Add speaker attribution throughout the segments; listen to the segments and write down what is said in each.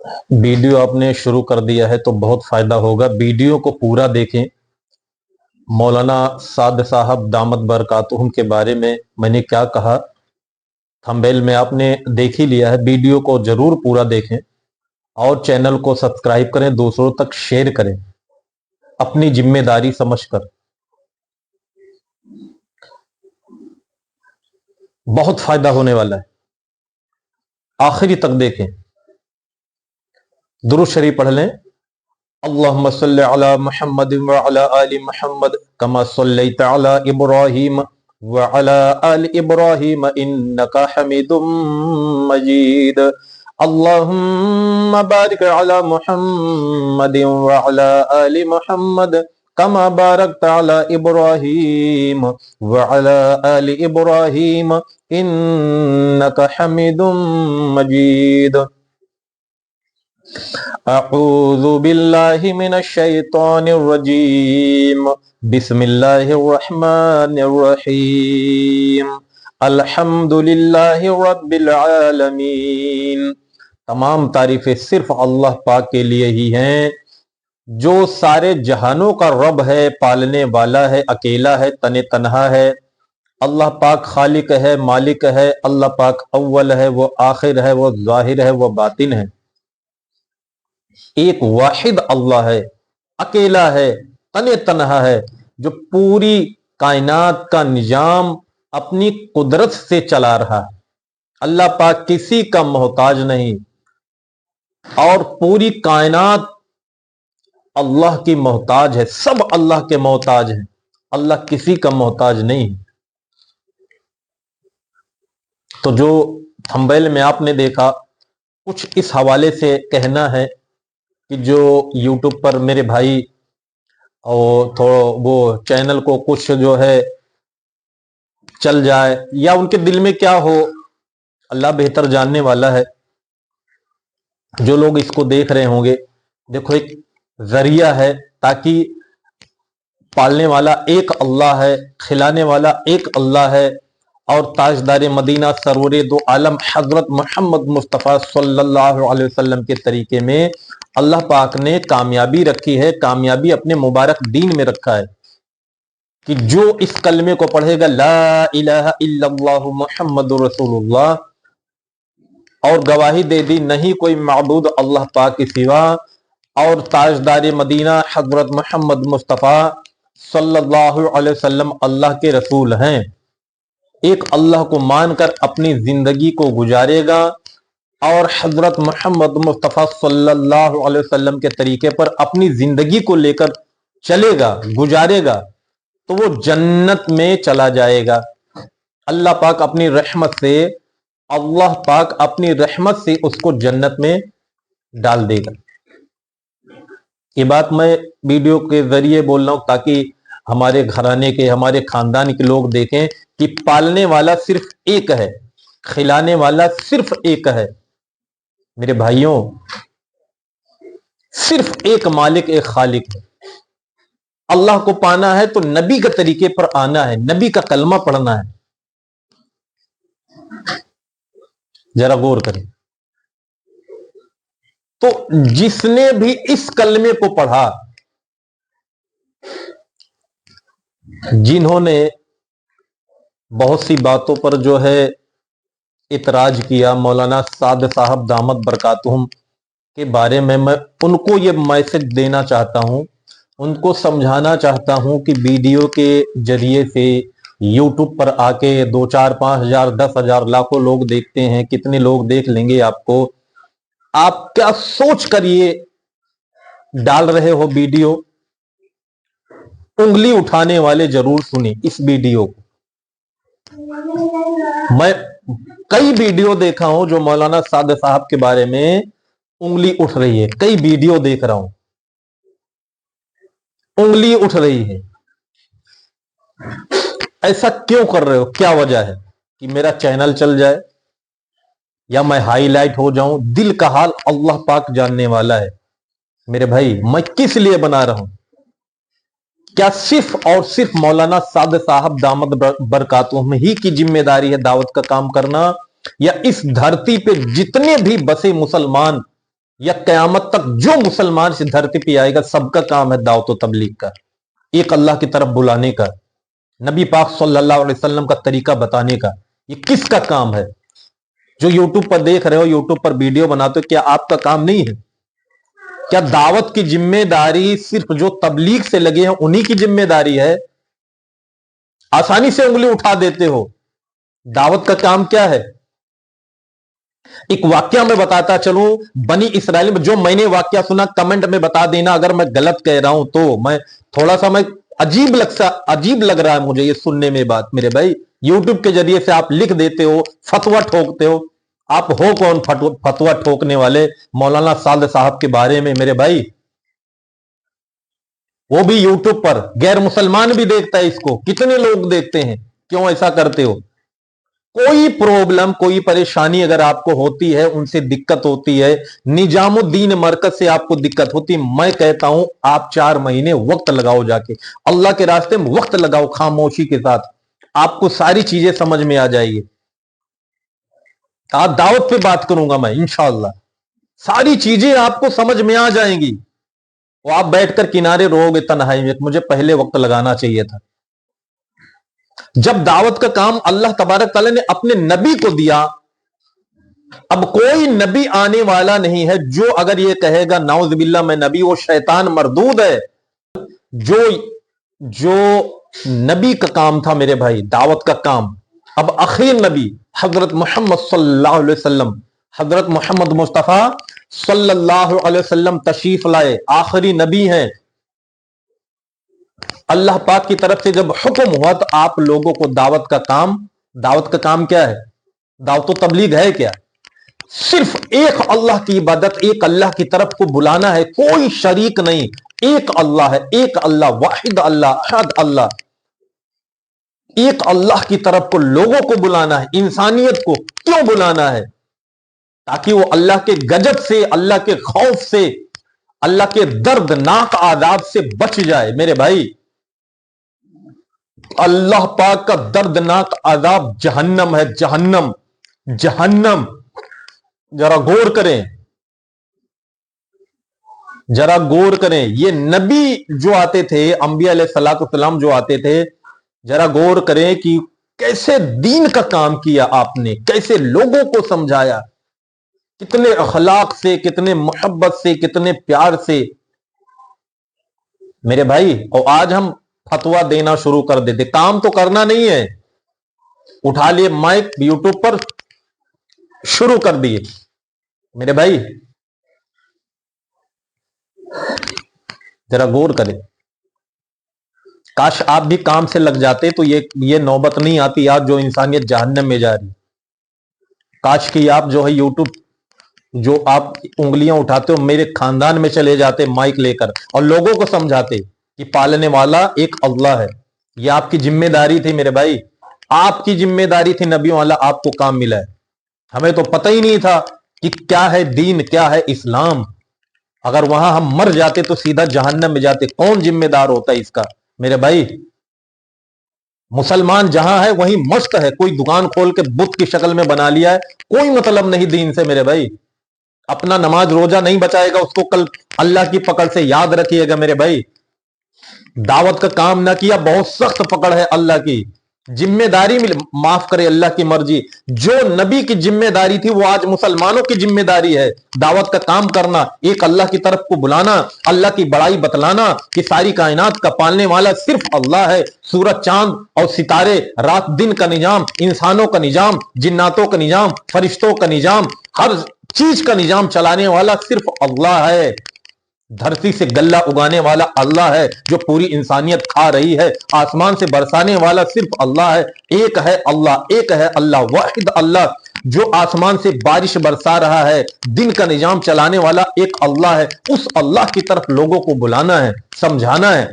Speaker 1: Video आपने शुरू कर दिया है तो बहुत फायदा होगा। वीडियो को पूरा देखें। मौलाना साद साहब दामत बरकातुहुम के बारे में मैंने क्या कहा, थंबनेल में आपने देख ही लिया है। वीडियो को जरूर पूरा देखें और चैनल को सब्सक्राइब करें, दूसरों तक शेयर करें अपनी जिम्मेदारी समझकर। बहुत फायदा होने वाला है, आखिरी तक देखें। दुरूद शरीफ पढ़ लें। अल्लाहुम्मा सल्लि अला मुहम्मद व अला आलि मुहम्मद कमा सल्लैता अला इब्राहीम व अला आलि इब्राहीम इन्नका हमीदुम मजीद। अल्लाहुम्मा बारिक अला मुहम्मद व अला आलि मुहम्मद कमा बारकता अला इब्राहीम व अला आलि इब्राहीम इन्नका हमीदुम मजीद। अऊज़ु बिल्लाहि मिनश शैतानिर रजीम। बिस्मिल्लाहिर रहमानिर रहीम। अल्हम्दुलिल्लाहि रब्बिल आलमीन। तमाम तारीफें सिर्फ अल्लाह पाक के लिए ही हैं, जो सारे जहानों का रब है, पालने वाला है, अकेला है, तने तन्हा है। अल्लाह पाक खालिक है, मालिक है। अल्लाह पाक अव्वल है, वो आखिर है, वो ज़ाहिर है, वो बातिन है। एक वाहिद अल्लाह है, अकेला है, तने तन्हा है, जो पूरी कायनात का निजाम अपनी कुदरत से चला रहा है। अल्लाह पाक किसी का मोहताज नहीं, और पूरी कायनात अल्लाह की मोहताज है। सब अल्लाह के मोहताज हैं, अल्लाह किसी का मोहताज नहीं। तो जो थंबनेल में आपने देखा, कुछ इस हवाले से कहना है कि जो यूट्यूब पर मेरे भाई और थोड़ा वो चैनल को कुछ जो है चल जाए, या उनके दिल में क्या हो, अल्लाह बेहतर जानने वाला है। जो लोग इसको देख रहे होंगे, देखो एक जरिया है, ताकि पालने वाला एक अल्लाह है, खिलाने वाला एक अल्लाह है, और ताजदार मदीना सरवरे दो आलम हजरत मोहम्मद मुस्तफ़ा सल्लल्लाहु अलैहि वसल्लम के तरीके में अल्लाह पाक ने कामयाबी रखी है। कामयाबी अपने मुबारक दीन में रखा है कि जो इस कलमे को पढ़ेगा, ला इलाहा इल्लल्लाहु मुहम्मदुर रसूलुल्लाह, और गवाही दे दी नहीं कोई माबूद अल्लाह पाक के सिवा, और ताजदार मदीना हजरत मोहम्मद मुस्तफ़ा सल्लल्लाहु अलैहि वसल्लम अल्लाह के रसूल हैं, एक अल्लाह को मानकर अपनी जिंदगी को गुजारेगा और हजरत मोहम्मद मुस्तफ़ा सल्लल्लाहु अलैहि वसल्लम के तरीके पर अपनी जिंदगी को लेकर चलेगा, गुजारेगा, तो वो जन्नत में चला जाएगा। अल्लाह पाक अपनी रहमत से, अल्लाह पाक अपनी रहमत से उसको जन्नत में डाल देगा। ये बात मैं वीडियो के जरिए बोल रहा हूं ताकि हमारे घराने के, हमारे खानदान के लोग देखें कि पालने वाला सिर्फ एक है, खिलाने वाला सिर्फ एक है। मेरे भाइयों, सिर्फ एक मालिक, एक खालिक है। अल्लाह को पाना है तो नबी के तरीके पर आना है, नबी का कलमा पढ़ना है। जरा गौर करें। तो जिसने भी इस कलमे को पढ़ा, जिन्होंने बहुत सी बातों पर जो है इतराज किया, मौलाना साद साहब दामत बरकातुहुम के बारे में मैं उनको ये मैसेज देना चाहता हूं, उनको समझाना चाहता हूं कि वीडियो के जरिए से यूट्यूब पर आके 2, 4, 5 हजार, 10 हजार, लाखों लोग देखते हैं। कितने लोग देख लेंगे आपको? आप क्या सोच कर ये डाल रहे हो वीडियो? उंगली उठाने वाले जरूर सुने इस वीडियो को। मैं कई वीडियो देखा हूं जो मौलाना साद साहब के बारे में उंगली उठ रही है, कई वीडियो देख रहा हूं, उंगली उठ रही है। ऐसा क्यों कर रहे हो? क्या वजह है? कि मेरा चैनल चल जाए या मैं हाईलाइट हो जाऊं? दिल का हाल अल्लाह पाक जानने वाला है। मेरे भाई, मैं किस लिए बना रहा हूं? क्या सिर्फ और सिर्फ मौलाना साद साहब दामद बरकातुहुम ही की जिम्मेदारी है दावत का काम करना, या इस धरती पे जितने भी बसे मुसलमान या क़यामत तक जो मुसलमान इस धरती पे आएगा, सबका काम है दावत व तबलीग का, एक अल्लाह की तरफ बुलाने का, नबी पाक सल्लल्लाहु अलैहि वसल्लम का तरीका बताने का। ये किसका काम है? जो यूट्यूब पर देख रहे हो, यूट्यूब पर वीडियो बनाते हो, क्या आपका काम नहीं है? क्या दावत की जिम्मेदारी सिर्फ जो तबलीग से लगे हैं उन्हीं की जिम्मेदारी है? आसानी से उंगली उठा देते हो। दावत का काम क्या है? एक वाक्या में बताता चलूं, बनी इसराइल में, जो मैंने वाक्या सुना कमेंट में बता देना अगर मैं गलत कह रहा हूं तो। मैं थोड़ा सा मैं अजीब लग रहा है मुझे ये सुनने में बात। मेरे भाई, यूट्यूब के जरिए से आप लिख देते हो, फतवा ठोकते हो। आप हो कौन फतवा ठोकने वाले? मौलाना साद साहब के बारे में मेरे भाई, वो भी यूट्यूब पर, गैर मुसलमान भी देखता है इसको। कितने लोग देखते हैं? क्यों ऐसा करते हो? कोई प्रॉब्लम, कोई परेशानी अगर आपको होती है, उनसे दिक्कत होती है, निजामुद्दीन मरकज से आपको दिक्कत होती, मैं कहता हूं आप 4 महीने वक्त लगाओ, जाके अल्लाह के रास्ते में वक्त लगाओ खामोशी के साथ, आपको सारी चीजें समझ में आ जाएगी। आज दावत पे बात करूंगा मैं इंशाअल्लाह, सारी चीजें आपको समझ में आ जाएंगी। वो आप बैठकर किनारे रोगे तन्हाई में, मुझे पहले वक्त लगाना चाहिए था। जब दावत का काम अल्लाह तबारक तआला ने अपने नबी को दिया, अब कोई नबी आने वाला नहीं है जो अगर ये कहेगा नाउज़ुबिल्लाह मैं नबी, वो शैतान मरदूद है। जो जो नबी का काम था मेरे भाई, दावत का काम, अब आखिर नबी हजरत मोहम्मद सल्लल्लाहु अलैहि वसल्लम, हजरत मोहम्मद मुस्तफा सल्लल्लाहु अलैहि वसल्लम तशरीफ लाए, आखिरी नबी हैं। अल्लाह पाक की तरफ से जब हुक्म हुआ तो आप लोगों को दावत का काम क्या है? दावत व तबलीग है क्या? सिर्फ एक अल्लाह की इबादत, एक अल्लाह की तरफ को बुलाना है, कोई शरीक नहीं। एक अल्लाह है, एक अल्लाह, वाहिद अल्लाह, अहद अल्लाह। एक अल्लाह की तरफ को लोगों को बुलाना है। इंसानियत को क्यों बुलाना है? ताकि वो अल्लाह के गजब से, अल्लाह के खौफ से, अल्लाह के दर्दनाक आदाब से बच जाए। मेरे भाई, अल्लाह पाक का दर्दनाक आदाब जहन्नम है, जहन्नम, जहन्नम। जरा गौर करें, जरा गौर करें। ये नबी जो आते थे, अंबिया अलैहिस्सलाम जो आते थे, जरा गौर करें कि कैसे दीन का काम किया आपने, कैसे लोगों को समझाया, कितने अखलाक से, कितने मोहब्बत से, कितने प्यार से। मेरे भाई, और आज हम फतवा देना शुरू कर देते। काम तो करना नहीं है, उठा लिए माइक, यूट्यूब पर शुरू कर दिए। मेरे भाई, जरा गौर करें। काश आप भी काम से लग जाते तो ये नौबत नहीं आती आज जो इंसानियत जहन्नम में जा रही। काश कि आप जो है यूट्यूब, जो आप उंगलियां उठाते हो, मेरे खानदान में चले जाते माइक लेकर और लोगों को समझाते कि पालने वाला एक अल्लाह है। ये आपकी जिम्मेदारी थी मेरे भाई, आपकी जिम्मेदारी थी। नबियों वाला आपको काम मिला है। हमें तो पता ही नहीं था कि क्या है दीन, क्या है इस्लाम। अगर वहां हम मर जाते तो सीधा जहन्नम में जाते। कौन जिम्मेदार होता है इसका? मेरे भाई, मुसलमान जहां है वहीं मस्त है। कोई दुकान खोल के बुत की शक्ल में बना लिया है, कोई मतलब नहीं दीन से। मेरे भाई, अपना नमाज रोजा नहीं बचाएगा, उसको कल अल्लाह की पकड़ से याद रखिएगा। मेरे भाई, दावत का काम ना किया, बहुत सख्त पकड़ है अल्लाह की। जिम्मेदारी मिल, माफ करे अल्लाह की मर्जी, जो नबी की जिम्मेदारी थी वो आज मुसलमानों की जिम्मेदारी है। दावत का काम करना, एक अल्लाह की तरफ को बुलाना, अल्लाह की बड़ाई बतलाना कि सारी कायनात का पालने वाला सिर्फ अल्लाह है। सूरज, चांद और सितारे, रात दिन का निजाम, इंसानों का निजाम, जिन्नातों का निजाम, फरिश्तों का निजाम, हर चीज का निजाम चलाने वाला सिर्फ अल्लाह है। धरती से गल्ला उगाने वाला अल्लाह है, जो पूरी इंसानियत खा रही है। आसमान से बरसाने वाला सिर्फ अल्लाह है। एक है अल्लाह, एक है अल्लाह, वाहिद अल्लाह, जो आसमान से बारिश बरसा रहा है, दिन का निजाम चलाने वाला एक अल्लाह है। उस अल्लाह की तरफ लोगों को बुलाना है, समझाना है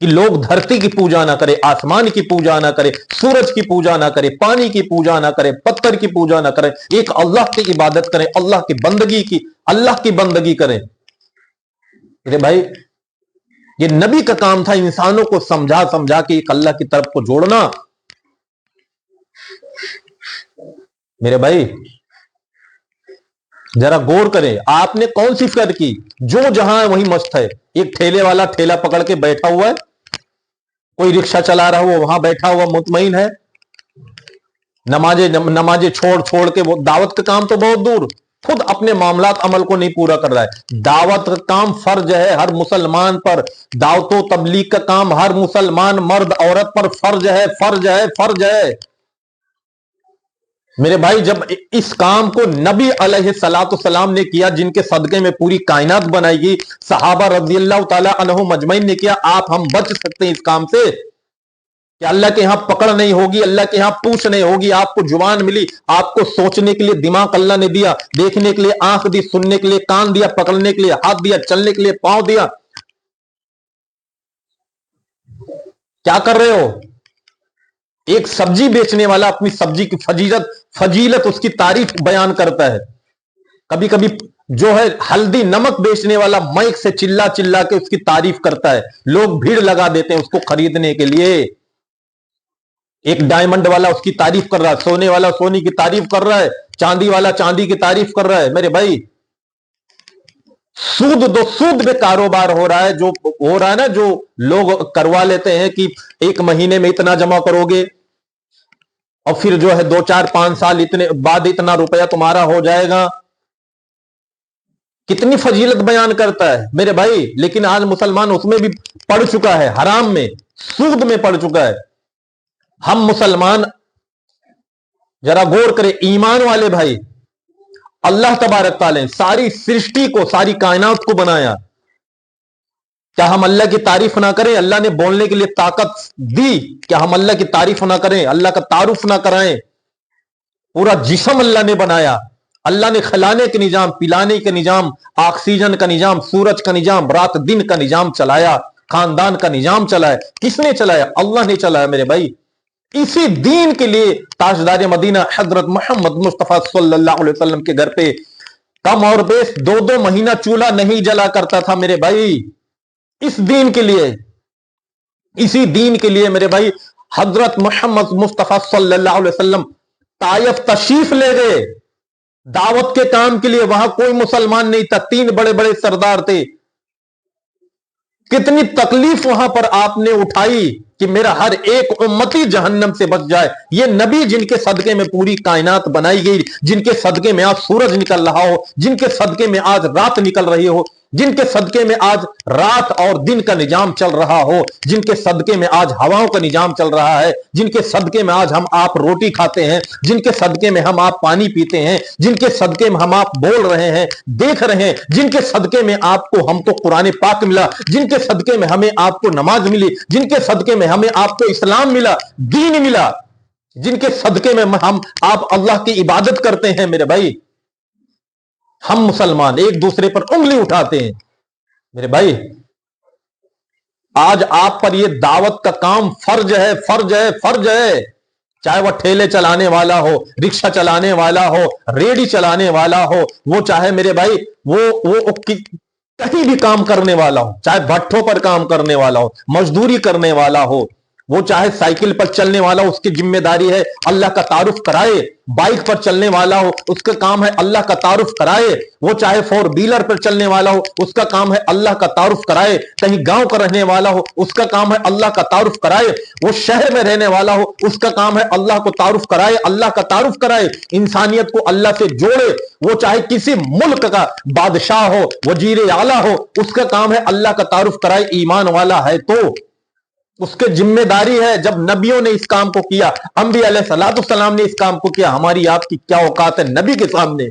Speaker 1: कि लोग धरती की पूजा ना करें, आसमान की पूजा ना करें, सूरज की पूजा ना करें, पानी की पूजा ना करें, पत्थर की पूजा ना करें, एक अल्लाह की इबादत करें, अल्लाह की बंदगी करें। मेरे भाई, ये नबी का काम था इंसानों को समझा समझा के एक अल्लाह की तरफ को जोड़ना। मेरे भाई, जरा गौर करें, आपने कौन सी फिक्र की? जो जहां है वहीं मस्त है। एक ठेले वाला ठेला पकड़ के बैठा हुआ है, कोई रिक्शा चला रहा है वो वहां बैठा हुआ मुतमईन है, नमाजे नमाजे छोड़ छोड़ के वो दावत का काम तो बहुत दूर, खुद अपने मामलात अमल को नहीं पूरा कर रहा है। दावत का काम फर्ज है हर मुसलमान पर, दावतो तबलीग का काम हर मुसलमान मर्द औरत पर फर्ज है, फर्ज है, फर्ज है। मेरे भाई, जब इस काम को नबी अलैहिस्सलाम ने किया, जिनके सदके में पूरी कायनात बनाई गई, सहाबा रज़ियल्लाहु ताला अन्हुम अजमईन ने किया, आप हम बच सकते हैं इस काम से कि अल्लाह के यहां पकड़ नहीं होगी, अल्लाह के यहां पूछ नहीं होगी। आपको जुबान मिली, आपको सोचने के लिए दिमाग अल्लाह ने दिया, देखने के लिए आंख दी, सुनने के लिए कान दिया, पकड़ने के लिए हाथ दिया, चलने के लिए पांव दिया। क्या कर रहे हो? एक सब्जी बेचने वाला अपनी सब्जी की फजीलत उसकी तारीफ बयान करता है। कभी कभी जो है हल्दी नमक बेचने वाला माइक से चिल्ला चिल्ला के उसकी तारीफ करता है, लोग भीड़ लगा देते हैं उसको खरीदने के लिए। एक डायमंड वाला उसकी तारीफ कर रहा है, सोने वाला सोने की तारीफ कर रहा है, चांदी वाला चांदी की तारीफ कर रहा है। मेरे भाई, सूद में कारोबार हो रहा है, जो हो रहा है ना, जो लोग करवा लेते हैं कि एक महीने में इतना जमा करोगे और फिर जो है 2 4 5 साल इतने बाद इतना रुपया तुम्हारा हो जाएगा। कितनी फजीलत बयान करता है मेरे भाई, लेकिन आज मुसलमान उसमें भी पड़ चुका है, हराम में, सूद में पड़ चुका है। हम मुसलमान जरा गौर करें, ईमान वाले भाई, अल्लाह तबारक तआला ने सारी सृष्टि को, सारी कायनात को बनाया, क्या हम अल्लाह की तारीफ ना करें? अल्लाह ने बोलने के लिए ताकत दी, क्या हम अल्लाह की तारीफ ना करें, अल्लाह का तारुफ ना कराएं? पूरा जिस्म अल्लाह ने बनाया, अल्लाह ने खिलाने के निजाम, पिलाने का निजाम, ऑक्सीजन का निजाम, सूरज का निजाम, रात दिन का निजाम चलाया, खानदान का निजाम चलाया। किसने चलाया? अल्लाह ने चलाया मेरे भाई। इसी दीन के लिए ताजदार मदीना हजरत मोहम्मद मुस्तफा सल्लल्लाहु अलैहि वसल्लम के घर पे कम और बेश 2 महीना चूल्हा नहीं जला करता था मेरे भाई। इस दीन के लिए, इसी दीन के लिए मेरे भाई, हजरत मोहम्मद मुस्तफा सल्लल्लाहु अलैहि वसल्लम ताइफ तशरीफ ले गए दावत के काम के लिए। वहां कोई मुसलमान नहीं था, 3 बड़े बड़े सरदार थे। कितनी तकलीफ वहां पर आपने उठाई कि मेरा हर एक उम्मती जहन्नम से बच जाए। ये नबी जिनके सदके में पूरी कायनात बनाई गई, जिनके सदके में आज सूरज निकल रहा हो, जिनके सदके में आज रात निकल रही हो, जिनके सदके में आज रात और दिन का निजाम चल रहा हो, जिनके सदके में आज हवाओं का निजाम चल रहा है, जिनके सदके में आज हम आप रोटी खाते हैं, जिनके सदके में हम आप पानी पीते हैं, जिनके सदके में हम आप बोल रहे हैं, देख रहे हैं, जिनके सदके में आपको हमको कुरान पाक मिला, जिनके सदके में हमें आपको नमाज मिली, जिनके सदके में हमें आपको इस्लाम मिला, दीन मिला, जिनके सदके में हम आप अल्लाह की इबादत करते हैं मेरे भाई। हम मुसलमान एक दूसरे पर उंगली उठाते हैं मेरे भाई। आज आप पर यह दावत का काम फर्ज है, फर्ज है, फर्ज है। चाहे वह ठेले चलाने वाला हो, रिक्शा चलाने वाला हो, रेडी चलाने वाला हो, वो चाहे मेरे भाई वो कहीं भी काम करने वाला हो, चाहे भट्ठों पर काम करने वाला हो, मजदूरी करने वाला हो, वो चाहे साइकिल पर चलने वाला हो, उसकी जिम्मेदारी है अल्लाह का तारुफ कराए। बाइक पर चलने वाला हो, उसका काम है अल्लाह का तारुफ कराए। वो चाहे 4 व्हीलर पर चलने वाला हो, उसका काम है अल्लाह का तारुफ कराए। कहीं गांव का रहने वाला हो, उसका काम है अल्लाह का तारुफ कराए। वो शहर में रहने वाला हो, उसका काम है अल्लाह को तारुफ कराए, अल्लाह का तारुफ कराए, इंसानियत को अल्लाह से जोड़े। वो चाहे किसी मुल्क का बादशाह हो, वजीर आला हो, उसका काम है अल्लाह का तारुफ कराए। ईमान वाला है तो उसके जिम्मेदारी है। जब नबियों ने इस काम को किया, अंबिया अलैहिस्सलाम ने इस काम को किया, हमारी आपकी क्या औकात है नबी के सामने?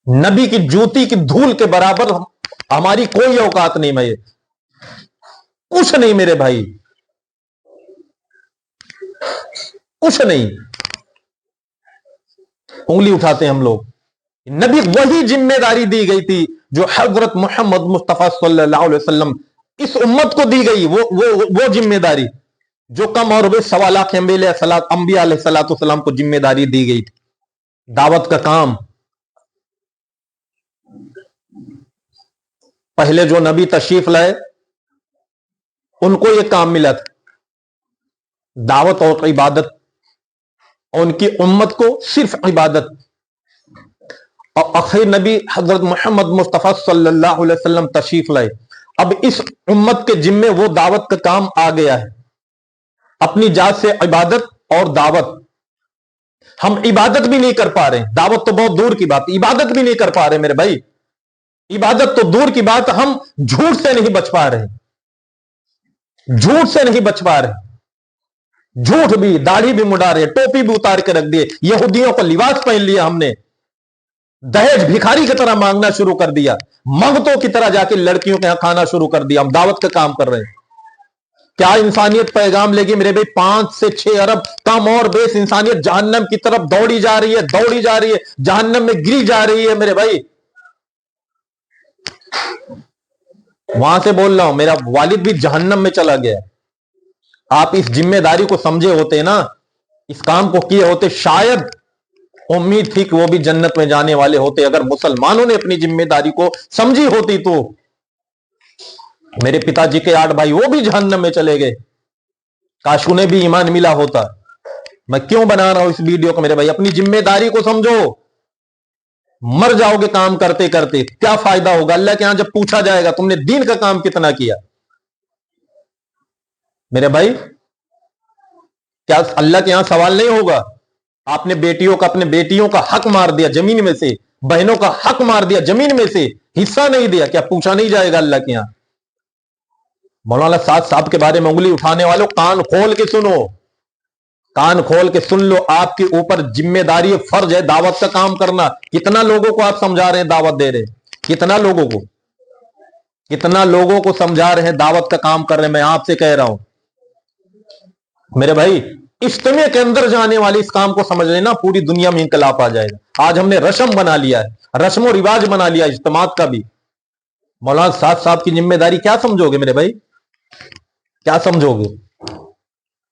Speaker 1: नबी की जूती की धूल के बराबर हमारी कोई औकात नहीं। मैं कुछ नहीं मेरे भाई, कुछ नहीं। उंगली उठाते हैं हम लोग। नबी वही जिम्मेदारी दी गई थी जो हजरत मोहम्मद मुस्तफा सल्लल्लाहु अलैहि वसल्लम इस उम्मत को दी गई। वो जिम्मेदारी जो कम और वे 1.25 लाख अंबिया अलैहिस्सलाम को जिम्मेदारी दी गई थी, दावत का काम। पहले जो नबी तशरीफ लाए उनको यह काम मिला था, दावत और इबादत, और उनकी उम्मत को सिर्फ इबादत। اور آخر نبی حضرت محمد مصطفیٰ صلی اللہ علیہ وسلم تشریف لائے. اب اس امت کے ذمے وہ دعوت کا کام آ گیا ہے. اپنی ذات سے عبادت اور دعوت. ہم عبادت بھی نہیں کر پا رہے, دعوت تو بہت دور کی بات, عبادت بھی نہیں کر پا رہے میرے بھائی. عبادت تو دور کی بات, ہم جھوٹ سے نہیں بچ پا رہے, جھوٹ سے نہیں بچ پا رہے. جھوٹ بھی, داڑھی بھی مڈا رہے, ٹوپی بھی اتار کے رکھ دیے, یہودیوں کو لباس پہن لیا ہم نے, دہیج بھکاری کی طرح مانگنا شروع کر دیا, منگتوں کی طرح جا کے لڑکیوں کے یہاں کھانا شروع کر دیا. ہم دعوت کا کام کر رہے ہیں. کیا انسانیت پیغام لے گی میرے بھائی؟ 5 سے 6 ارب کم اور بیش انسانیت جہنم کی طرف دوڑی جا رہی ہے, دوڑی جا رہی ہے, جہنم میں گری جا رہی ہے میرے بھائی. وہاں سے بول رہا ہوں, میرا والد بھی جہنم میں چلا گیا. آپ اس ذمہ داری کو سمجھے ہوتے نا, اس کام کو کیے ہوتے, شاید امید تھی کہ وہ بھی جنت میں جانے والے ہوتے. اگر مسلمانوں نے اپنی ذمہ داری کو سمجھی ہوتی تو. میرے پتا جی کے 8 بھائی وہ بھی جہنم میں چلے گئے, کاش انہیں بھی ایمان ملا ہوتا. میں کیوں بنا رہا ہوں اس ویڈیو کو میرے بھائی؟ اپنی ذمہ داری کو سمجھو. مر جاؤ گے کام کرتے کرتے, کیا فائدہ ہوگا اللہ کے ہاں جب پوچھا جائے گا تم نے دین کا کام کتنا کیا میرے بھائی؟ کیا اللہ کے ہاں سوال نہیں ہوگا؟ آپ نے اپنے بیٹیوں کا حق مار دیا زمین میں سے, بہنوں کا حق مار دیا زمین میں سے, حصہ نہیں دیا, کیا پوچھا نہیں جائے گا اللہ کے ہاں؟ مولانا سعد صاحب کے بارے میں انگلی اٹھانے والوں, کان کھول کے سنو, کان کھول کے سن لو. آپ کے اوپر ذمہ داری, فرض ہے دعوت کا کام کرنا. کتنا لوگوں کو آپ سمجھا رہے ہیں, دعوت دے رہے ہیں؟ کتنا لوگوں کو سمجھا رہے ہیں, دعوت کا کام کر رہے ہیں؟ میں آپ سے کہہ رہا ہوں میرے بھائی, اجتماع کے اندر جانے والے اس کام کو سمجھ لینا, پوری دنیا میں انقلاب آ جائے گا. آج ہم نے رسم بنا لیا ہے, رسم و رواج بنا لیا اجتماعات کا بھی. مولانا سعد صاحب کی ذمہ داری کیا سمجھو گے میرے بھائی؟ کیا سمجھو گے؟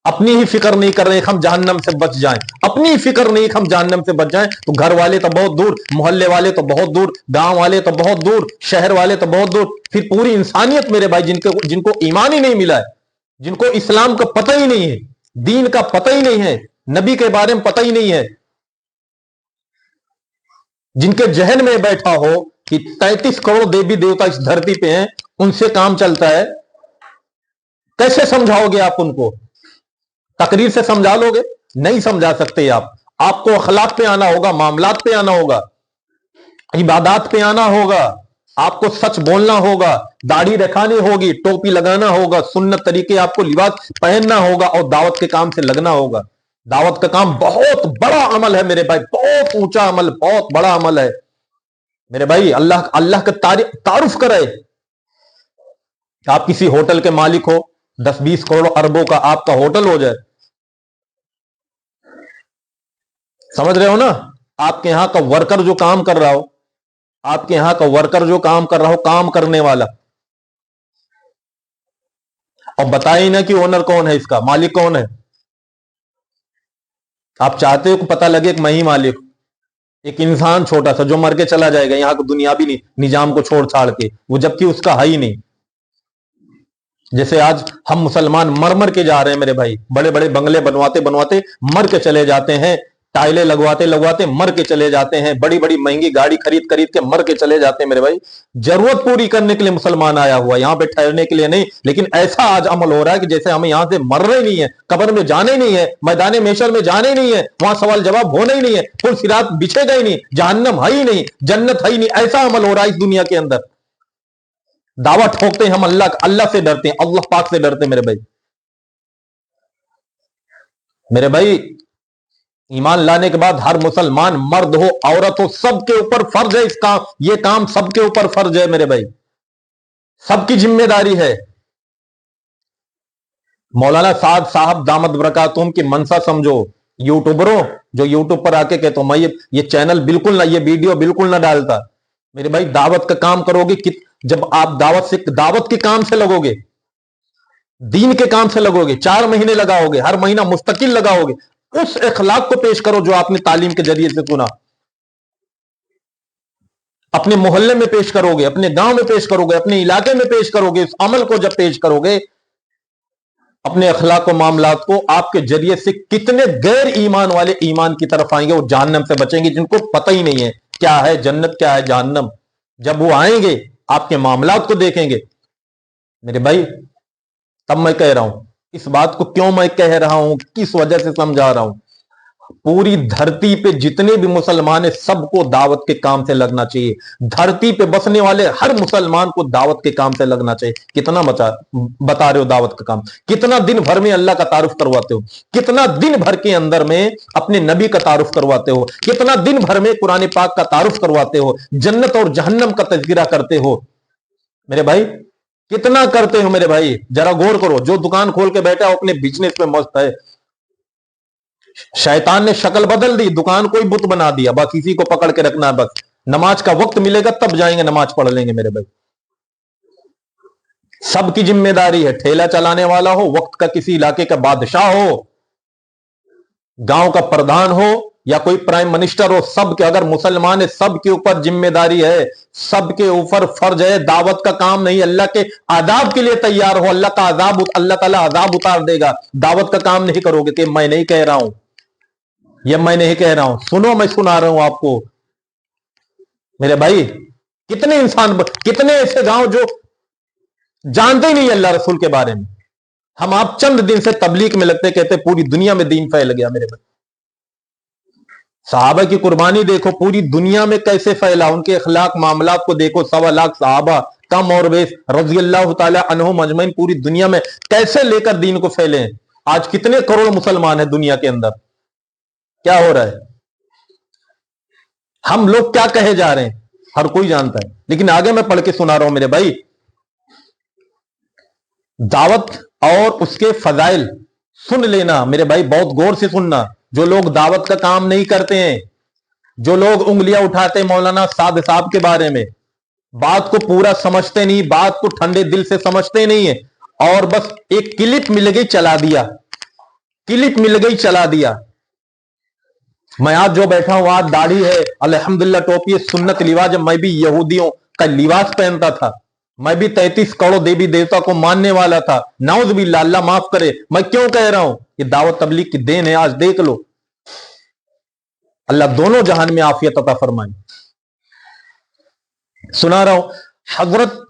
Speaker 1: اپنی ہی فکر نہیں کر رہے ہم جہنم سے بچ جائیں, اپنی ہی فکر نہیں ہم جہنم سے بچ جائیں, تو گھر والے تو بہت دور, محلے والے تو بہت دور, گاؤں والے تو بہت دور, شہر والے تو بہت دور, پھر پوری انسانیت میرے بھائی جن کو ایمان ہی نہیں ملا ہے, جن کو اسلام کا پتہ ہی نہیں ہے, دین کا پتہ ہی نہیں ہے, نبی کے بارے میں پتہ ہی نہیں ہے, جن کے ذہن میں بیٹھا ہو کہ 33 کروڑ دیوی دیوتا اس دھرتی پہ ہیں, ان سے کام چلتا ہے, کیسے سمجھاؤ گے آپ ان کو؟ تقریر سے سمجھا لو گے؟ نہیں سمجھا سکتے آپ کو اخلاق پہ آنا ہوگا, معاملات پہ آنا ہوگا, عبادات پہ آنا ہوگا, آپ کو سچ بولنا ہوگا, داڑھی رکھانی ہوگی, ٹوپی لگانا ہوگا, سنت طریقے آپ کو لباس پہننا ہوگا, اور دعوت کے کام سے لگنا ہوگا. دعوت کا کام بہت بڑا عمل ہے میرے بھائی, بہت اونچا عمل, بہت بڑا عمل ہے میرے بھائی. اللہ کا تعارف کرے. آپ کسی ہوٹل کے مالک ہو, 10-20 کروڑ اربوں کا آپ کا ہوٹل ہو جائے, سمجھ رہے ہو نا؟ آپ کے یہاں کا ورکر جو کام کر رہا ہو, آپ کے یہاں کا ورکر جو کام کر رہا ہو, کام کرنے والا, اور بتائیں نا کہ اونر کون ہے, اس کا مالک کون ہے. آپ چاہتے ہو کہ پتہ لگے کہ میں ہی مالک ہوں. ایک انسان چھوٹا سا جو مر کے چلا جائے گا یہاں کو دنیاوی نظام کو چھوڑ چھاڑ کے, وہ جبکہ اس کا ہے ہی نہیں. جیسے آج ہم مسلمان مر مر کے جا رہے ہیں میرے بھائی, بڑے بڑے بنگلے بنواتے بنواتے مر کے چلے جاتے ہیں, ٹائلیں لگواتے مر کے چلے جاتے ہیں, بڑی بڑی مہنگی گاڑی خرید کے مر کے چلے جاتے ہیں میرے بھائی. ضرورت پوری کرنے کے لیے مسلمان آیا ہوا, یہاں پہ ٹھہرنے کے لیے نہیں. لیکن ایسا آج عمل ہو رہا ہے کہ جیسے ہمیں یہاں سے مرنے نہیں ہے, قبر میں جانے نہیں ہے, میدان محشر میں جانے نہیں ہے, وہاں سوال جواب ہونے ہی نہیں ہے, پل صراط بچھے گئے نہیں, جہنم ہے ہی نہیں, جنت ہے ہی نہیں. ایسا عمل ہو رہا ہے اس دنیا کے اندر. دعوت ٹھوکتے ہیں ہم اللہ سے ڈرتے ہیں, اللہ پاک سے ڈرتے ہیں میرے بھائی. میرے بھائی, ایمان لانے کے بعد ہر مسلمان, مرد ہو عورت ہو, سب کے اوپر فرض ہے اس کام, یہ کام سب کے اوپر فرض ہے میرے بھائی, سب کی ذمہ داری ہے. مولانا سعد صاحب دامت برکاتہم کی منشا سمجھو. یوٹیوبروں جو یوٹیوب پر آ کے کہتا ہوں میں یہ چینل بالکل نہ, یہ ویڈیو بالکل نہ ڈالتا میرے بھائی. دعوت کا کام کرو گے, جب آپ دعوت کے کام سے لگو گے, دین کے کام سے لگو گے, 4 مہینے لگاؤ گے, ہر مہینہ مستقل لگاؤ گے, اس اخلاق کو پیش کرو جو آپ نے تعلیم کے ذریعے سے سنا. اپنے محلے میں پیش کرو گے, اپنے گاؤں میں پیش کرو گے, اپنے علاقے میں پیش کرو گے. اس عمل کو جب پیش کرو گے, اپنے اخلاق و معاملات کو, آپ کے ذریعے سے کتنے غیر ایمان والے ایمان کی طرف آئیں گے, وہ جہنم سے بچیں گے, جن کو پتہ ہی نہیں ہے क्या है जन्नत, क्या है जहन्नम। जब वो आएंगे आपके मामलात को देखेंगे मेरे भाई, तब मैं कह रहा हूं इस बात को। क्यों मैं कह रहा हूं, किस वजह से समझा रहा हूं। पूरी धरती पे जितने भी मुसलमान हैं सबको दावत के काम से लगना चाहिए। धरती पे बसने वाले हर मुसलमान को दावत के काम से लगना चाहिए। कितना बता रहे हो दावत का काम, कितना दिन भर में अल्लाह का तारुफ करवाते हो, कितना दिन भर के अंदर में अपने नबी का तारुफ करवाते हो, कितना दिन भर में कुरान पाक का तारुफ करवाते हो, जन्नत और जहन्नम का तज़किरा करते हो मेरे भाई, कितना करते हो मेरे भाई। जरा गौर करो, जो दुकान खोल के बैठा अपने बिजनेस पे मस्त है, शैतान ने शक्ल बदल दी, दुकान कोई बुत बना दिया, बस इसी को पकड़ के रखना है। बस नमाज का वक्त मिलेगा तब जाएंगे नमाज पढ़ लेंगे मेरे भाई। सबकी जिम्मेदारी है, ठेला चलाने वाला हो, वक्त का किसी इलाके का बादशाह हो, गांव का प्रधान हो या कोई प्राइम मिनिस्टर हो, सबके, अगर मुसलमान है सबके ऊपर जिम्मेदारी है, सबके ऊपर फर्ज है। दावत का काम नहीं, अल्लाह के आदाब के लिए तैयार हो, अल्लाह का आजाब, अल्लाह ताला आजाब उतार देगा। दावत का काम नहीं करोगे तो मैं नहीं कह रहा हूं, ये मैं नहीं कह रहा हूं, सुनो, मैं सुना रहा हूं आपको मेरे भाई। कितने इंसान, कितने ऐसे गांव जो जानते ही नहीं अल्लाह रसूल के बारे में। हम आप चंद दिन से तबलीग में लगते, कहते पूरी दुनिया में दीन फैल गया मेरे भाई। सहाबा की कुर्बानी देखो, पूरी दुनिया में कैसे फैला, उनके अखलाक मामलात को देखो। 1.25 लाख सहाबा कम और बेश रज़ी अल्लाह ताला अन्हुम अजमईन पूरी दुनिया में कैसे लेकर दीन को फैले हैं। आज कितने करोड़ मुसलमान हैं दुनिया के अंदर, क्या हो रहा है, हम लोग क्या कहे जा रहे हैं हर कोई जानता है। लेकिन आगे मैं पढ़ के सुना रहा हूं मेरे भाई, दावत और उसके फजाइल सुन लेना मेरे भाई, बहुत गौर से सुनना। जो लोग दावत का काम नहीं करते हैं, जो लोग उंगलियां उठाते हैं मौलाना साद साहब के बारे में, बात को पूरा समझते नहीं, बात को ठंडे दिल से समझते नहीं है, और बस एक क्लिप मिल गई चला दिया, क्लिप मिल गई चला दिया। मैं आज जो बैठा हूं, आज दाढ़ी है अल्हम्दुलिल्लाह, टोपी है, सुन्नत लिबास। जब मैं भी यहूदियों का लिबास पहनता था, मैं भी 33 करोड़ देवी देवता को मानने वाला था, नाउज़ बिल्लाह, अल्लाह माफ करे। मैं क्यों कह रहा हूं, ये दावत तबलीग की देन है, आज देख लो। अल्लाह दोनों जहान में आफियत अता फरमाए। सुना रहा हूं, हजरत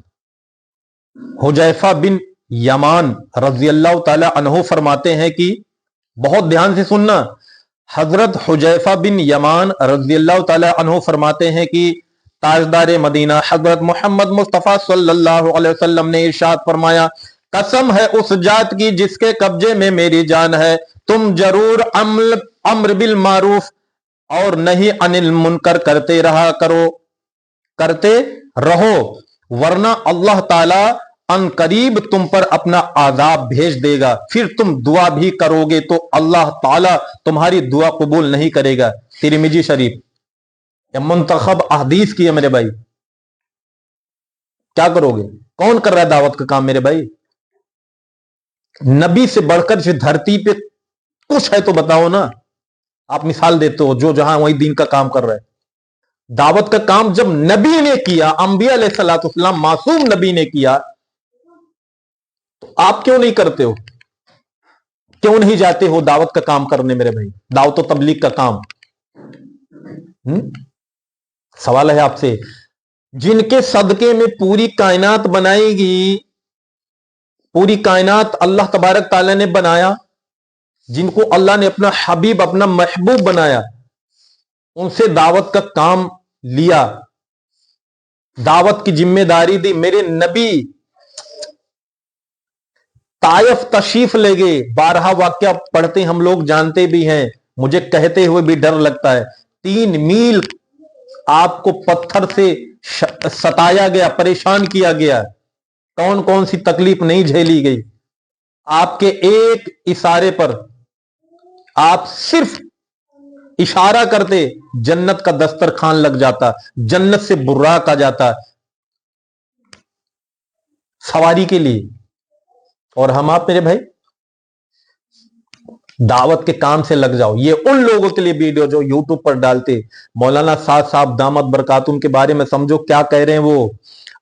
Speaker 1: हुजैफा बिन यमान रज़ी अल्लाह ताला अन्हु फरमाते हैं कि, बहुत ध्यान से सुनना, हजरत हुजैफा बिन यमान रज़ी अल्लाह ताला अन्हु फरमाते हैं कि ताजदार मदीना हजरत मोहम्मद मुस्तफ़ा सल्लल्लाहु अलैहि वसल्लम ने इरशाद फरमाया, कसम है उस जात की जिसके कब्जे में मेरी जान है, तुम जरूर अम्र बिल मारूफ और नहीं अनिल मुनकर करते रहा करो, करते रहो, वरना अल्लाह ताला अन करीब तुम पर अपना आजाब भेज देगा। फिर तुम दुआ भी करोगे तो अल्लाह ताला तुम्हारी दुआ कबूल नहीं करेगा। तिरमिजी शरीफ, मुंतखब अहदीस की है मेरे भाई। क्या करोगे, कौन कर रहा है दावत का काम मेरे भाई। नबी से बढ़कर जो धरती पे कुछ है तो बताओ ना, आप मिसाल देते हो, जो जहां वही दीन का काम कर रहा है। दावत का काम जब नबी ने किया, अंबिया अलैहिस्सलाम मासूम नबी ने किया, तो आप क्यों नहीं करते हो, क्यों नहीं जाते हो दावत का काम करने मेरे भाई, दावत और तबलीग का काम। सवाल है आपसे, जिनके सदके में पूरी कायनात बनाएगी, पूरी कायनात अल्लाह तबारक ताला ने बनाया, जिनको अल्लाह ने अपना हबीब, अपना महबूब बनाया, उनसे दावत का काम लिया, दावत की जिम्मेदारी दी। मेरे नबी ताइफ तशरीफ ले गए, 12 वाक्या पढ़ते हम लोग, जानते भी हैं, मुझे कहते हुए भी डर लगता है। 3 मील आपको पत्थर से सताया गया, परेशान किया गया, कौन कौन सी तकलीफ नहीं झेली गई। आपके एक इशारे पर, आप सिर्फ इशारा करते, जन्नत का दस्तरखान लग जाता, जन्नत से बुर्राक आ जाता सवारी के लिए। और हम आप मेरे भाई दावत के काम से लग जाओ। ये उन लोगों के लिए वीडियो जो यूट्यूब पर डालते, मौलाना साद साहब दामद बरकातुम के बारे में समझो क्या कह रहे हैं वो,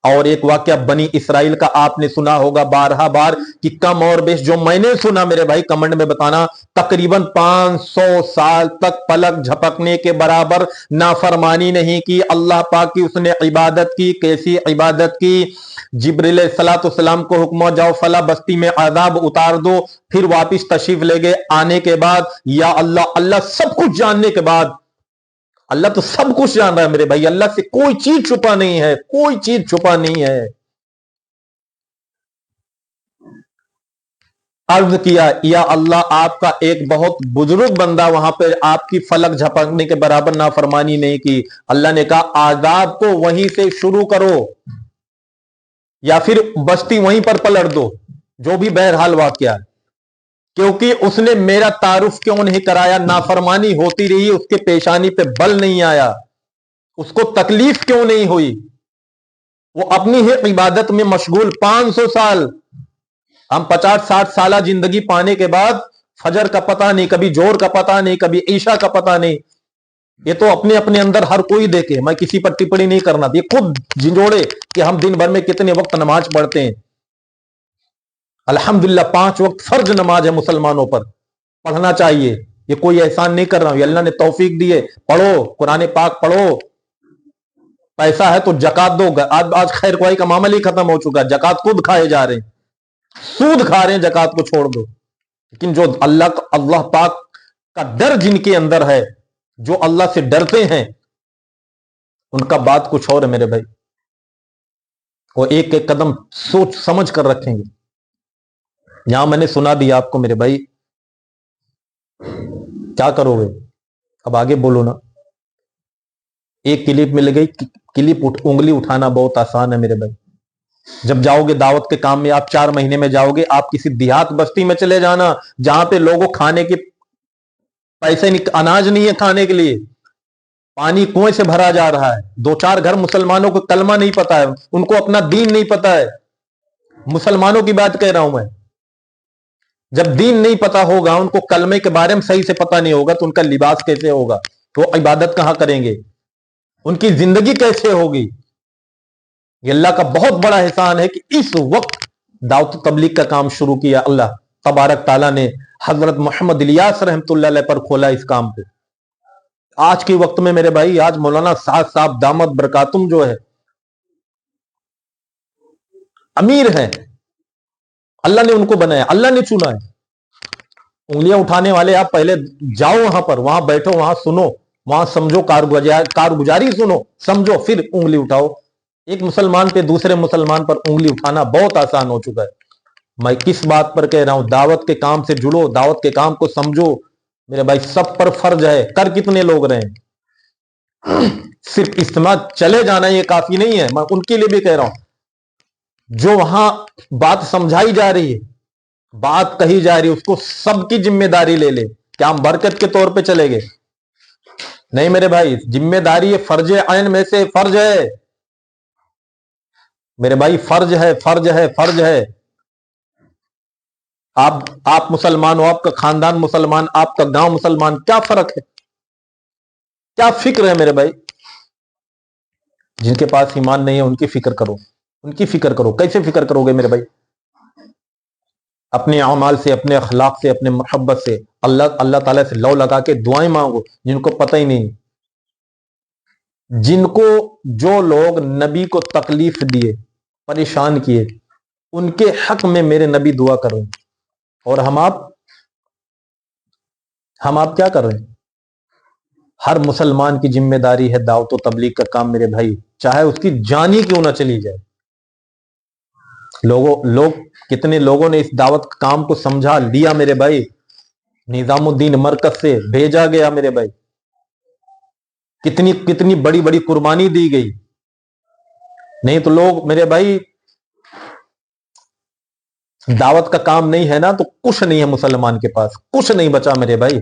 Speaker 1: اور ایک واقعہ بنی اسرائیل کا آپ نے سنا ہوگا بارہا بار کہ کم اور بیش جو میں نے سنا میرے بھائی کمنٹ میں بتانا، تقریباً 500 سال تک پلک جھپکنے کے برابر نافرمانی نہیں کی اللہ پاک کی۔ اس نے عبادت کی، کیسی عبادت کی؟ جبریل علیہ الصلوۃ والسلام کو حکم، جاؤ فلاں بستی میں عذاب اتار دو، پھر واپس تشریف لے گئے۔ آنے کے بعد یا اللہ سب کچھ جاننے کے بعد، اللہ تو سب کچھ جان رہا ہے میرے بھائی، اللہ سے کوئی چیز چھپا نہیں ہے، کوئی چیز چھپا نہیں ہے۔ عرض کیا یا اللہ آپ کا ایک بہت بزرگ بندہ وہاں پہ آپ کی فلک جھپکنے کے برابر نافرمانی نہیں کی۔ اللہ نے کہا عذاب کو وہیں سے شروع کرو یا پھر بستی وہیں پر پلٹ دو، جو بھی بہرحال واقعہ ہے، کیونکہ اس نے میرا تعارف کیوں نہیں کرایا؟ نافرمانی ہوتی رہی، اس کے پیشانی پہ بل نہیں آیا، اس کو تکلیف کیوں نہیں ہوئی؟ وہ اپنی ہی عبادت میں مشغول 500 سال۔ ہم 50-60 سالہ زندگی پانے کے بعد فجر کا پتہ نہیں، کبھی جوہر کا پتہ نہیں، کبھی عشاء کا پتہ نہیں۔ یہ تو اپنے اندر ہر کوئی دیکھے، میں کسی پر ٹپڑی نہیں کرنا، یہ خود جھنجھوڑے کہ ہم دن بھر میں کتنے وقت نماز پڑھتے ہیں۔ الحمدللہ 5 وقت فرض نماز ہے مسلمانوں پر، پڑھنا چاہیے، یہ کوئی احسان نہیں کر رہا ہوں، یہ اللہ نے توفیق دی ہے۔ پڑھو، قرآن پاک پڑھو، پیسہ ہے تو زکات دو۔ آج خیر خواہی کا معاملہ ہی ختم ہو چکا ہے، زکات خود کھائے جا رہے ہیں، سود کھا رہے ہیں، زکات کو چھوڑ دو۔ لیکن جو اللہ پاک کا ڈر جن کے اندر ہے، جو اللہ سے ڈرتے ہیں، ان کا بات کچھ اور ہے میرے بھائی، وہ ایک ایک قدم سوچ سمجھ کر رکھیں گے۔ یہاں میں نے سنا دیا آپ کو میرے بھائی، کیا کرو گے اب آگے بولو نا۔ ایک کلپ مل گئی، کلپ انگلی اٹھانا بہت آسان ہے میرے بھائی۔ جب جاؤ گے دعوت کے کام میں، آپ 4 مہینے میں جاؤ گے، آپ کسی دیہات بستی میں چلے جانا جہاں پہ لوگوں کھانے کے پیسے اناج نہیں ہے کھانے کے لیے، پانی کنویں سے بھرا جا رہا ہے، 2-4 گھر مسلمانوں کو کلمہ نہیں پتا ہے، ان کو اپنا دین نہیں پتا ہے۔ مسلمانوں کی بات کہہ رہا ہوں میں، جب دین نہیں پتا ہوگا، ان کو کلمے کے بارے میں صحیح سے پتا نہیں ہوگا تو ان کا لباس کیسے ہوگا، تو وہ عبادت کہاں کریں گے، ان کی زندگی کیسے ہوگی؟ یہ اللہ کا بہت بڑا احسان ہے کہ اس وقت دعوت و تبلیغ کا کام شروع کیا اللہ تبارک تعالیٰ نے، حضرت محمد الیاس رحمۃ اللہ علیہ پر کھولا اس کام پہ۔ آج کے وقت میں میرے بھائی، آج مولانا سعد صاحب دامت برکاتم جو ہے امیر ہیں، اللہ نے ان کو بنایا، اللہ نے چنا ہے۔ انگلیاں اٹھانے والے آپ پہلے جاؤ وہاں پر، وہاں بیٹھو، وہاں سنو، وہاں سمجھو، کارگزاری سنو، سمجھو، پھر انگلی اٹھاؤ۔ ایک مسلمان پہ دوسرے مسلمان پر انگلی اٹھانا بہت آسان ہو چکا ہے۔ میں کس بات پر کہہ رہا ہوں؟ دعوت کے کام سے جڑو، دعوت کے کام کو سمجھو میرے بھائی، سب پر فرض ہے۔ کر کتنے لوگ رہے ہیں؟ صرف اجتماع چلے جانا یہ کافی نہیں ہے، میں ان کے لیے بھی کہہ رہا ہوں جو وہاں بات سمجھائی جا رہی ہے، بات کہی جا رہی ہے، اس کو سب کی ذمہ داری لے لے۔ کیا ہم برکت کے طور پہ چلے گئے؟ نہیں میرے بھائی، ذمہ داری فرض عین میں سے فرض ہے میرے بھائی، فرض ہے، فرض ہے، فرض ہے۔ آپ مسلمان ہو، آپ کا خاندان مسلمان، آپ کا گاؤں مسلمان، کیا فرق ہے؟ کیا فکر ہے میرے بھائی؟ جن کے پاس ایمان نہیں ہے ان کی فکر کرو، ان کی فکر کرو۔ کیسے فکر کرو گے میرے بھائی؟ اپنے اعمال سے، اپنے اخلاق سے، اپنے محبت سے، اللہ تعالیٰ سے لو لگا کے دعائیں مانگو۔ جن کو پتہ ہی نہیں، جن کو جو لوگ نبی کو تکلیف دیے، پریشان کیے، ان کے حق میں میرے نبی دعا کر رہے ہیں، اور ہم آپ کیا کر رہے ہیں؟ ہر مسلمان کی ذمہ داری ہے دعوت و تبلیغ کا کام میرے بھائی، چاہے اس کی جان ہی کیوں نہ چلی جائے۔ لوگ کتنے لوگوں نے اس دعوت کام کو سمجھا لیا میرے بھائی، نظام الدین مرکز سے بھیجا گیا میرے بھائی، کتنی بڑی بڑی قربانی دی گئی۔ نہیں تو لوگ میرے بھائی، دعوت کا کام نہیں ہے نا تو کچھ نہیں ہے مسلمان کے پاس، کچھ نہیں بچا میرے بھائی۔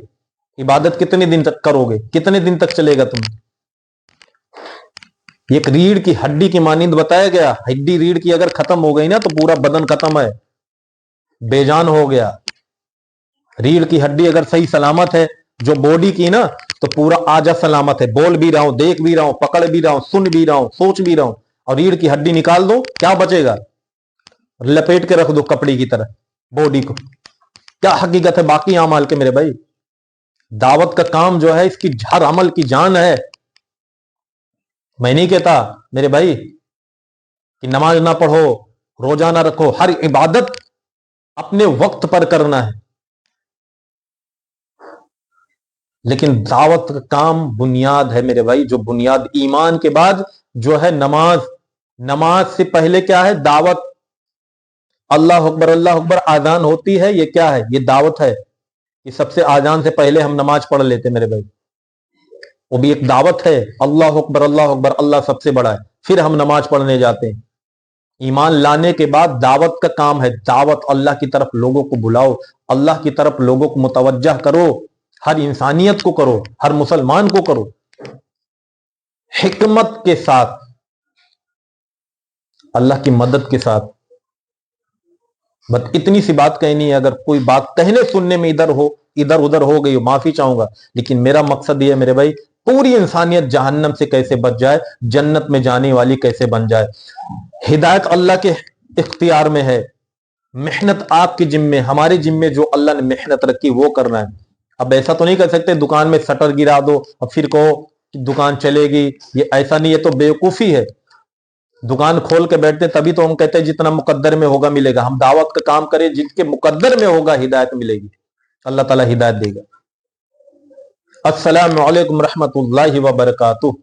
Speaker 1: عبادت کتنے دن تک کرو گے؟ کتنے دن تک چلے گا تم؟ ایک ریڑھ کی ہڈی کی مانند بتایا گیا، ہڈی ریڑھ کی اگر ختم ہو گئی نا تو پورا بدن ختم ہے، بے جان ہو گیا۔ ریڑھ کی ہڈی اگر صحیح سلامت ہے جو باڈی کی نا، تو پورا آجا سلامت ہے، بول بھی رہا ہوں، دیکھ بھی رہا ہوں، پکڑ بھی رہا ہوں، سن بھی رہا ہوں، سوچ بھی رہا ہوں۔ اور रीढ़ की हड्डी निकाल दो, क्या बचेगा? लपेट के रख दो कपड़े की तरह बॉडी को। क्या हकीकत है बाकी अमाल के मेरे भाई? दावत का काम जो है इसकी हर अमल की जान है। मैं नहीं कहता मेरे भाई कि नमाज ना पढ़ो, रोजा ना रखो, हर इबादत अपने वक्त पर करना है, लेकिन दावत का काम बुनियाद है मेरे भाई। जो बुनियाद ईमान के बाद जो है नमाज, नमाज से पहले क्या है? दावत। अल्लाह अकबर आजान होती है, ये क्या है? ये दावत है। ये सबसे आजान से पहले हम नमाज पढ़ लेते मेरे भाई, वो भी एक दावत है। अल्लाह अकबर, अल्लाह सबसे बड़ा है, फिर हम नमाज पढ़ने जाते हैं। ईमान लाने के बाद दावत का काम है। दावत, अल्लाह की तरफ लोगों को बुलाओ, अल्लाह की तरफ लोगों को मुतवज्जह करो, हर इंसानियत को करो, हर मुसलमान को करो, हिकमत के साथ, अल्लाह की मदद के साथ। बस इतनी सी बात कहनी है। अगर कोई बात कहने सुनने में इधर उधर हो गई हो, माफी चाहूंगा, लेकिन मेरा मकसद ये है मेरे भाई, पूरी इंसानियत जहन्नम से कैसे बच जाए, जन्नत में जाने वाली कैसे बन जाए। हिदायत अल्लाह के इख्तियार में है, मेहनत आपकी जिम्मे, हमारे जिम्मे जो अल्लाह ने मेहनत रखी वो करना है। अब ऐसा तो नहीं कर सकते दुकान में शटर गिरा दो और फिर कहो कि दुकान चलेगी, ये ऐसा नहीं है, तो बेवकूफी है। दुकान खोल के बैठते तभी तो हम कहते हैं जितना मुकद्दर में होगा मिलेगा। हम दावत का काम करें, जिनके मुकद्दर में होगा हिदायत मिलेगी। अल्लाह ताला हिदायत देगा। अस्सलामु अलैकुम रहमतुल्लाहि व बरकातुहू।